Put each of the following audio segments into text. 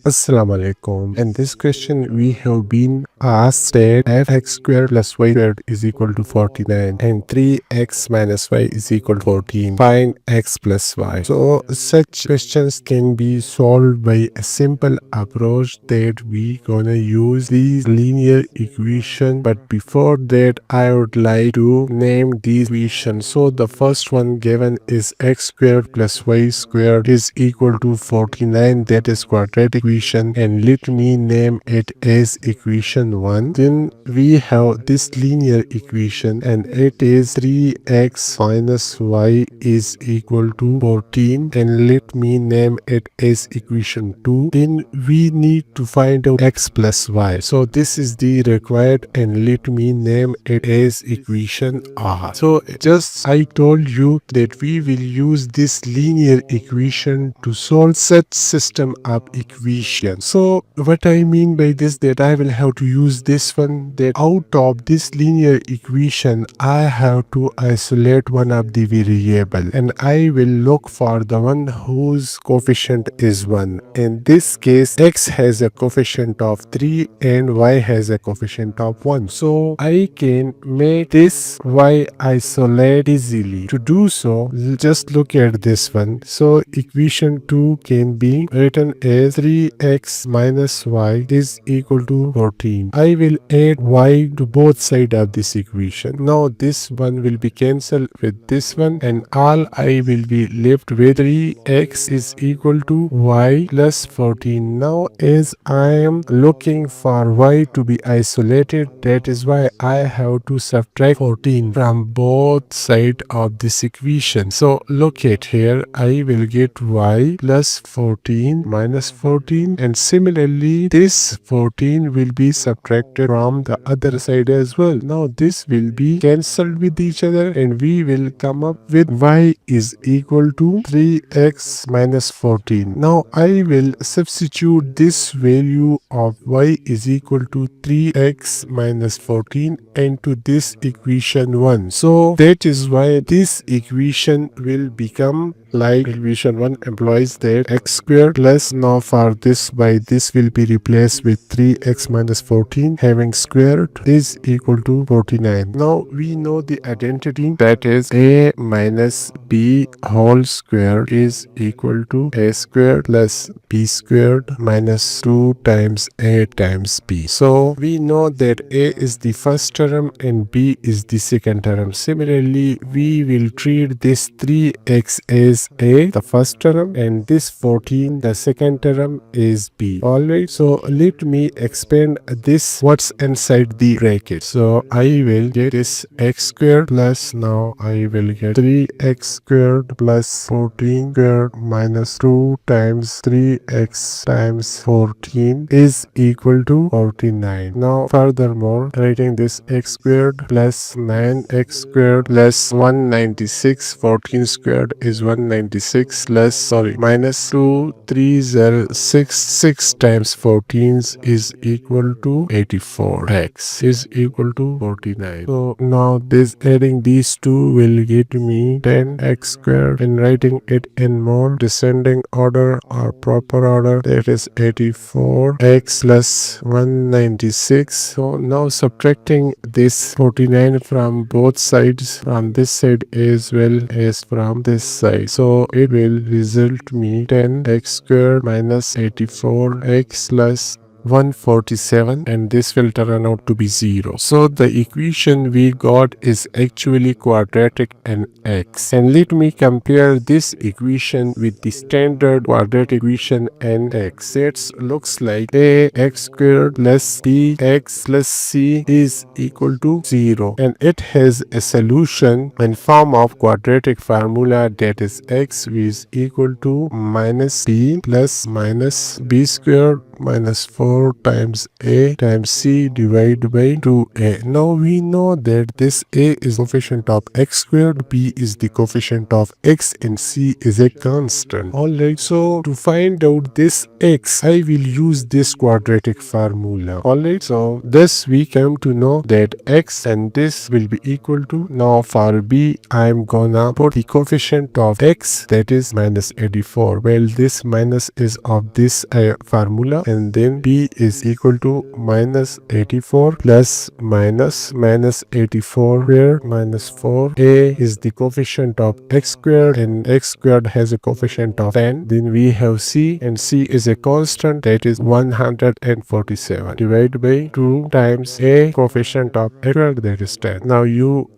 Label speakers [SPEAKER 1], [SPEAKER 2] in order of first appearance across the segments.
[SPEAKER 1] Assalamu alaikum. In this question, we have been asked that fx squared plus y squared is equal to 49 and 3x minus y is equal to 14. Find x plus y. So, such questions can be solved by a simple approach that we gonna use these linear equation. But before that, I would like to name these equations. So, the first one given is x squared plus y squared is equal to 49. That is quadratic equation, and let me name it as equation 1. Then we have this linear equation and it is 3x minus y is equal to 14, and let me name it as equation 2. Then we need to find out x plus y. So this is the required, and let me name it as equation R. So just I told you that we will use this linear equation to solve such system of equation. So what I mean by this, that I will have to use this one, that out of this linear equation I have to isolate one of the variable, and I will look for the one whose coefficient is 1. In this case, x has a coefficient of 3 and y has a coefficient of 1. So I can make this y isolate easily. To do so, just look at this one. So equation 2 can be written as 3x minus y is equal to 14. I will add y to both sides of this equation. Now this one will be cancelled with this one, and all I will be left with 3x is equal to y plus 14. Now as I am looking for y to be isolated, that is why I have to subtract 14 from both sides of this equation. So look at here, I will get y plus 14 minus 14, and similarly this 14 will be subtracted from the other side as well. Now this will be cancelled with each other, and we will come up with y is equal to 3x minus 14. Now I will substitute this value of y is equal to 3x minus 14 into this equation 1. So that is why this equation will become like equation 1 implies that x squared plus, now for this by this will be replaced with 3x minus 14 having squared is equal to 49. Now we know the identity, that is a minus b whole square is equal to a squared plus b squared minus 2 times a times b. So we know that a is the first term and b is the second term. Similarly, we will treat this 3x as a the first term and this 14 the second term is b. Alright, so let me expand this what's inside the bracket. So I will get this x squared plus, now I will get 3x squared plus 14 squared minus 2 times 3x times 14 is equal to 49. Now furthermore, writing this x squared plus 9x squared plus 196, 14 squared is 196 minus 2 3s are 6 times 14 is equal to 84. X is equal to 49. So now this adding these two will get me 10x squared, and writing it in more descending order or proper order, that is 84x plus 196. So now subtracting this 49 from both sides, from this side as well as from this side, so it will result me 10x squared minus 84x plus 147, and this will turn out to be 0. So the equation we got is actually quadratic and x. And let me compare this equation with the standard quadratic equation and x. It looks like a x squared plus b x plus c is equal to 0, and it has a solution in form of quadratic formula, that is x is equal to minus b plus minus b squared minus 4 times a times c divided by 2a. Now we know that this a is coefficient of x squared, b is the coefficient of x, and c is a constant. Alright, so to find out this x, I will use this quadratic formula. Alright, so this we come to know that x and this will be equal to, now for b, I'm gonna put the coefficient of x, that is minus 84. Well, this minus is of this formula, and then b is equal to minus 84 plus minus 84, where minus 4. A is the coefficient of x squared, and x squared has a coefficient of 10. Then we have c, and c is a constant, that is 147, divided by 2 times a coefficient of x squared, that is 10. Now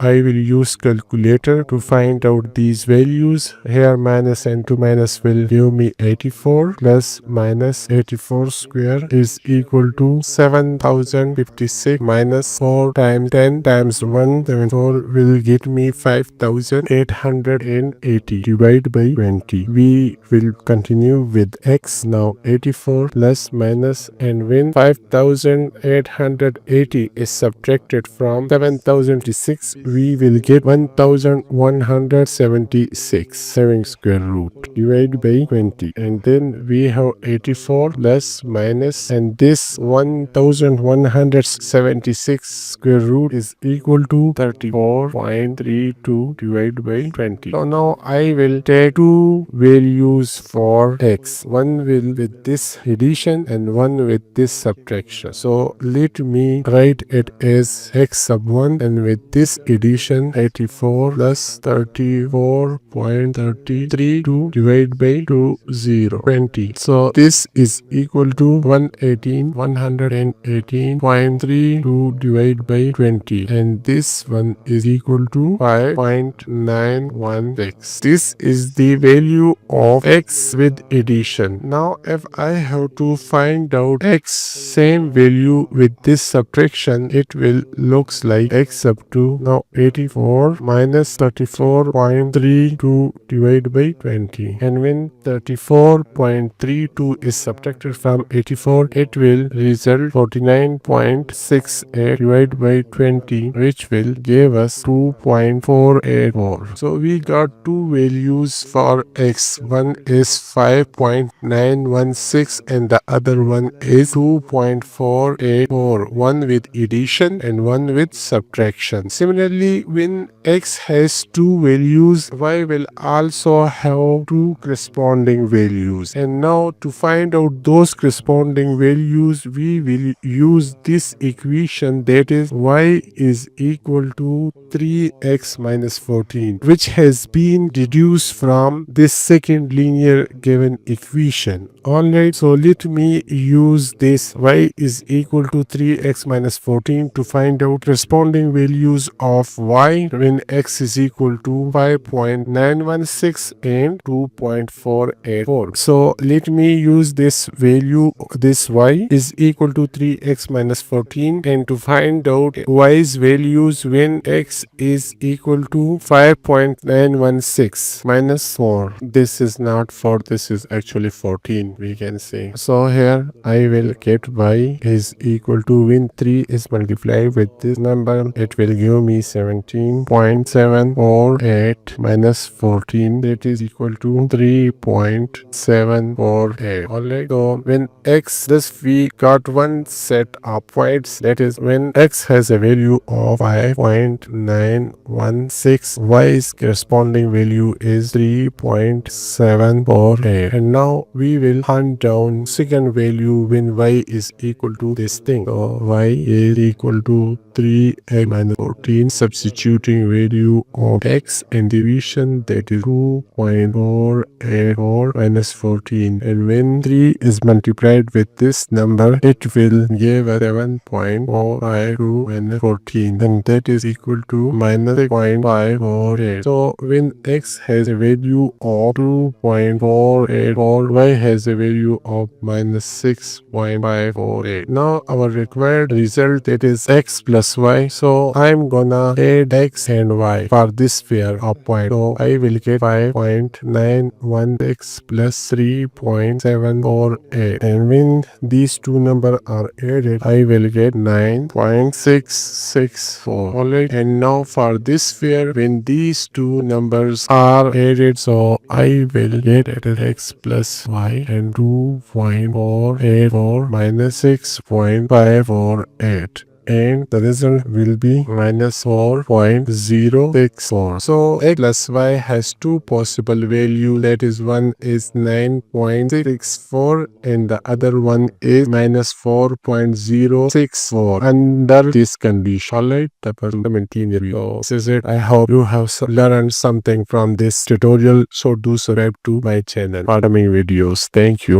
[SPEAKER 1] I will use calculator to find out these values. Here minus and 2 minus will give me 84 plus minus 84 square is equal to 7056 minus 4 times 10 times 174 will get me 5880 divided by 20. We will continue with x. Now 84 plus minus, and when 5880 is subtracted from 7006, we will get 1176, 7 square root divided by 20. And then we have 84 plus minus, and this 1176 square root is equal to 34.32 divided by 20. So now I will take two values for x. One will with this addition and one with this subtraction. So let me write it as x sub 1, and with this addition 84 plus 34.33 to divide by 20. So this is equal to 118.32 divided by 20, and this one is equal to 5.916. This is the value of x with addition. Now if I have to find out x same value with this subtraction, it will looks like x up to, now 84 minus 34.32 divided by 20, and when 34.32 is subtracted from 84, it will result 49.68 divided by 20, which will give us 2.484. So we got two values for x. One is 5.916 and the other one is 2.484, one with addition and one with subtraction. Similarly, when x has two values, y will also have two corresponding values. And now to find out those corresponding values, we will use this equation, that is y is equal to 3x minus 14, which has been deduced from this second linear given equation. Alright, so let me use this y is equal to 3x minus 14 to find out corresponding values of y when x is equal to 5.916 and 2.484. So let me use this value, this y is equal to 3x minus 14, and to find out y's values when x is equal to 5.916 minus 4. This is not 4, this is actually 14, we can say. So here I will get y is equal to, when 3 is multiplied with this number, it will give me 17.748 minus 14, that is equal to 3.748. Alright, so when x, this we got one set of points, that is when x has a value of 5.916, y's corresponding value is 3.748. And now we will hunt down second value when y is equal to this thing. So y is equal to 3x minus 14, substituting value of x and division, that is 2.484 minus 14, and when 3 is multiplied with this number, it will give us 7.452 minus 14, and that is equal to minus 6.548. So when x has a value of 2.484, y has a value of minus 6.548. Now our required result, that is x plus y. So I'm gonna add x and y for this pair of points. So I will get 5.916 plus 3.748, And when these two numbers are added, I will get 9.664. Alright, and now for this sphere, when these two numbers are added, so I will get x plus y and 2.484 minus 6.548. And the result will be minus 4.064. So x plus y has two possible values, that is one is 9.664 and the other one is minus 4.064 under this condition. Alright, the maintenance video. This is it. I hope you have learned something from this tutorial. So do subscribe to my channel for upcoming videos. Thank you.